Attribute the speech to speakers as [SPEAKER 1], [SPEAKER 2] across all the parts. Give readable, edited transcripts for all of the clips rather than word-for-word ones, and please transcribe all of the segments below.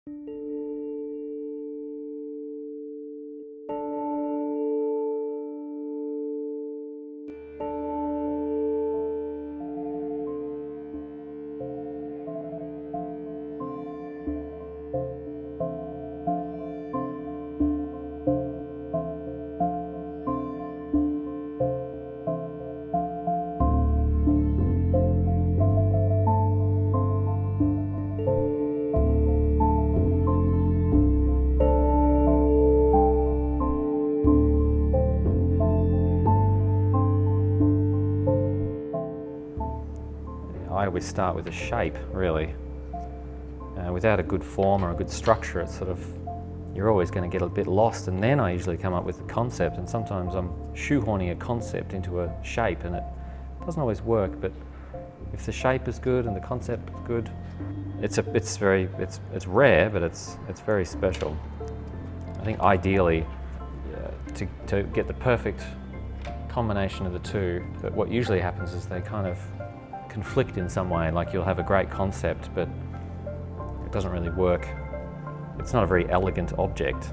[SPEAKER 1] I always start with a shape, really. Without a good form or a good structure, it's sort of, you're always going to get a bit lost, and then I usually come up with a concept, and sometimes I'm shoehorning a concept into a shape and it doesn't always work, but if the shape is good and the concept is good, it's rare, but it's very special. I think ideally, to get the perfect combination of the two, but what usually happens is they kind of conflict in some way. Like, you'll have a great concept, but it doesn't really work. It's not a very elegant object.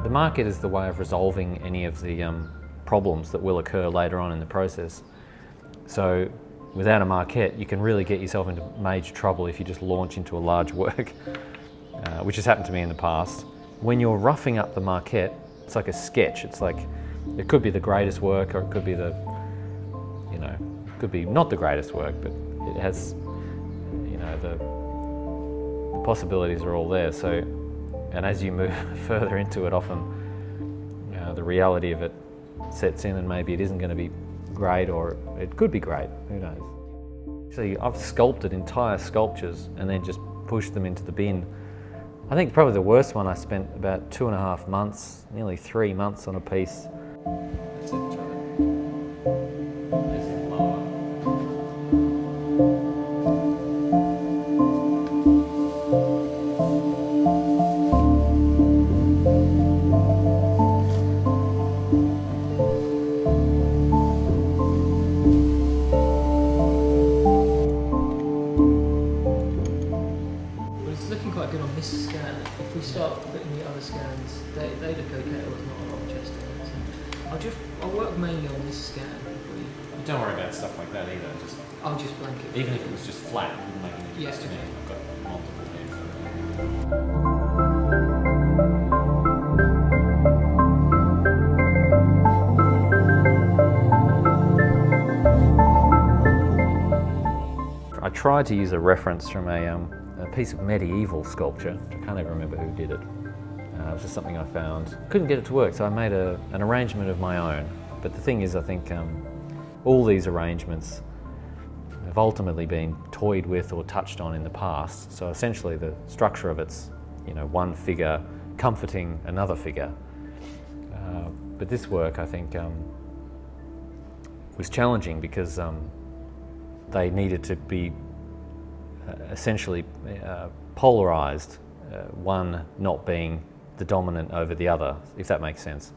[SPEAKER 1] The market is the way of resolving any of the problems that will occur later on in the process. So without a marquette, you can really get yourself into major trouble if you just launch into a large work, which has happened to me in the past. When you're roughing up the marquette, it's like a sketch. It's like, it could be the greatest work, or it could be could be not the greatest work, but it has, the possibilities are all there. So, and as you move further into it, often the reality of it sets in, and maybe it isn't going to be great, or it could be great, who knows. So I've sculpted entire sculptures and then just pushed them into the bin. I think probably the worst one, I spent about 2.5 months, nearly 3 months on a piece. That's it, try it. That's it, lower.
[SPEAKER 2] Quite good on this scan. If we start putting the other scans, they look okay. There's not a lot of chest on. I'll work mainly on this scan.
[SPEAKER 1] Don't worry about stuff like that either.
[SPEAKER 2] I'll just blank it.
[SPEAKER 1] Even if it was just flat, it wouldn't make any difference to me. I've got multiple names. I tried to use a reference from a piece of medieval sculpture. I can't even remember who did it. It was just something I found. Couldn't get it to work, so I made an arrangement of my own. But the thing is, I think all these arrangements have ultimately been toyed with or touched on in the past. So essentially the structure of it's, one figure comforting another figure. But this work, I think, was challenging because they needed to be essentially polarized, one not being the dominant over the other, if that makes sense.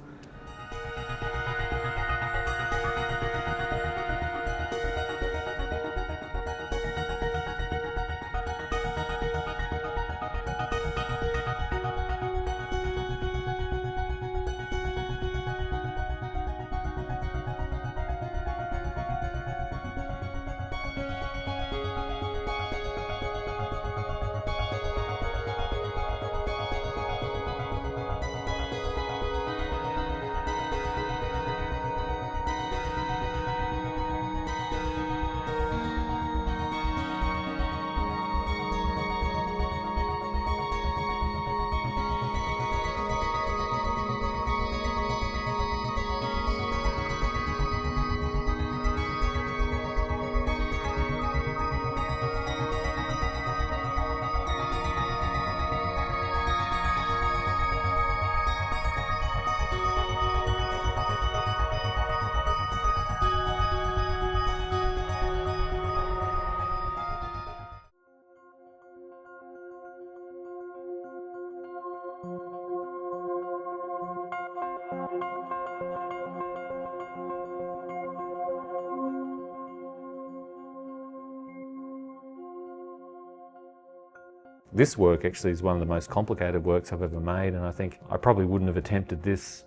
[SPEAKER 1] This work actually is one of the most complicated works I've ever made, and I think I probably wouldn't have attempted this,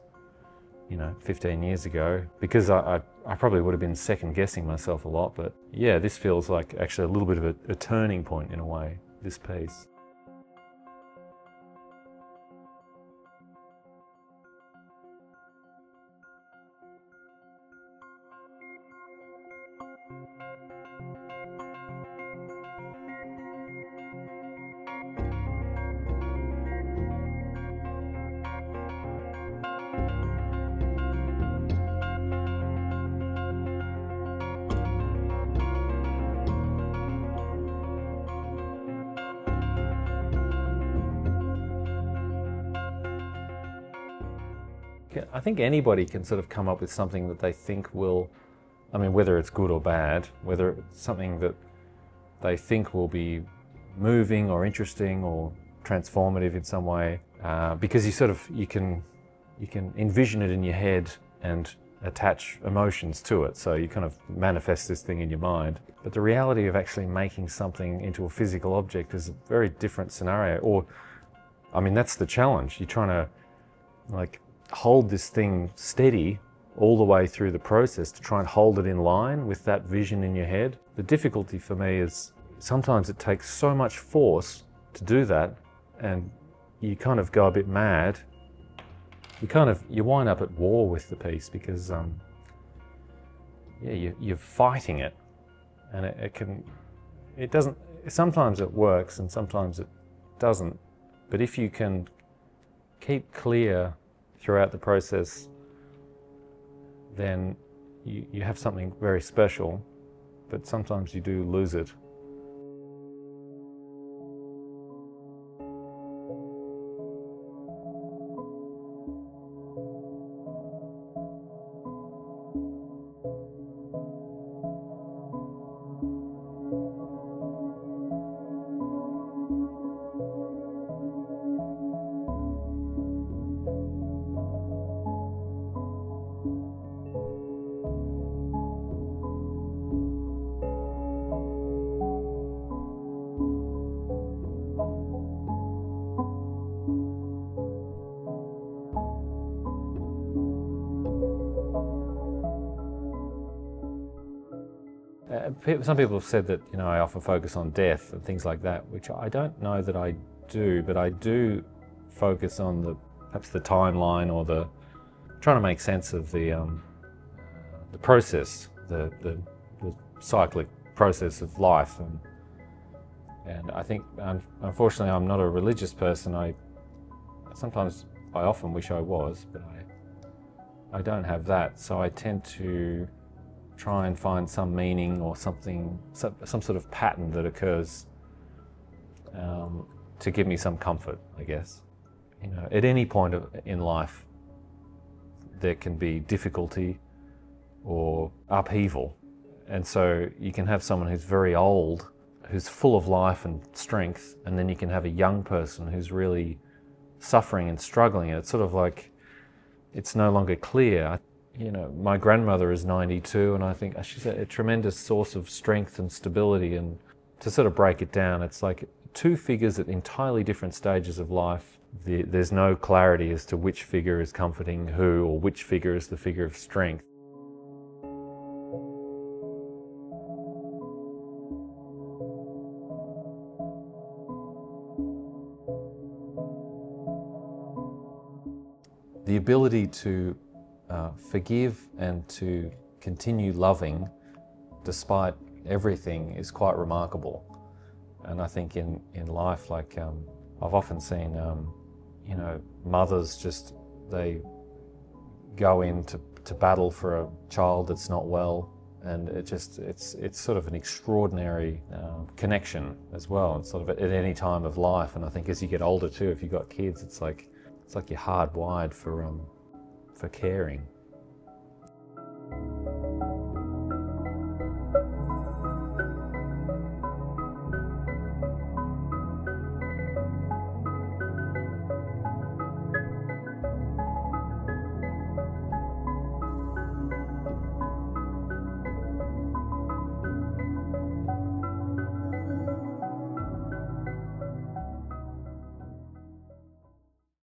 [SPEAKER 1] 15 years ago, because I probably would have been second guessing myself a lot. But yeah, this feels like actually a little bit of a turning point in a way, this piece. I think anybody can sort of come up with something that they think will, whether it's good or bad, whether it's something that they think will be moving or interesting or transformative in some way, because you can envision it in your head and attach emotions to it, so you kind of manifest this thing in your mind. But the reality of actually making something into a physical object is a very different scenario. Or, that's the challenge. You're trying to hold this thing steady all the way through the process, to try and hold it in line with that vision in your head. The difficulty for me is sometimes it takes so much force to do that, and you kind of go a bit mad. You wind up at war with the piece, because you're fighting it, and it doesn't, sometimes it works and sometimes it doesn't. But if you can keep clear throughout the process, then you have something very special, but sometimes you do lose it. Some people have said that I often focus on death and things like that, which I don't know that I do, but I do focus on perhaps the timeline, or trying to make sense of the process, the cyclic process of life. And I think, unfortunately, I'm not a religious person. I often wish I was, but I don't have that. So I tend to try and find some meaning or something, some sort of pattern that occurs to give me some comfort, I guess. At any point in life, there can be difficulty or upheaval. And so you can have someone who's very old, who's full of life and strength, and then you can have a young person who's really suffering and struggling. And it's sort of like, it's no longer clear. My grandmother is 92, and I think she's a tremendous source of strength and stability. And to sort of break it down, it's like two figures at entirely different stages of life. There's no clarity as to which figure is comforting who, or which figure is the figure of strength. The ability to forgive and to continue loving despite everything is quite remarkable. And I think in life, I've often seen, mothers they go in to battle for a child that's not well, and it's sort of an extraordinary connection as well. It's sort of at any time of life, and I think as you get older too, if you've got kids, it's like you're hardwired for caring.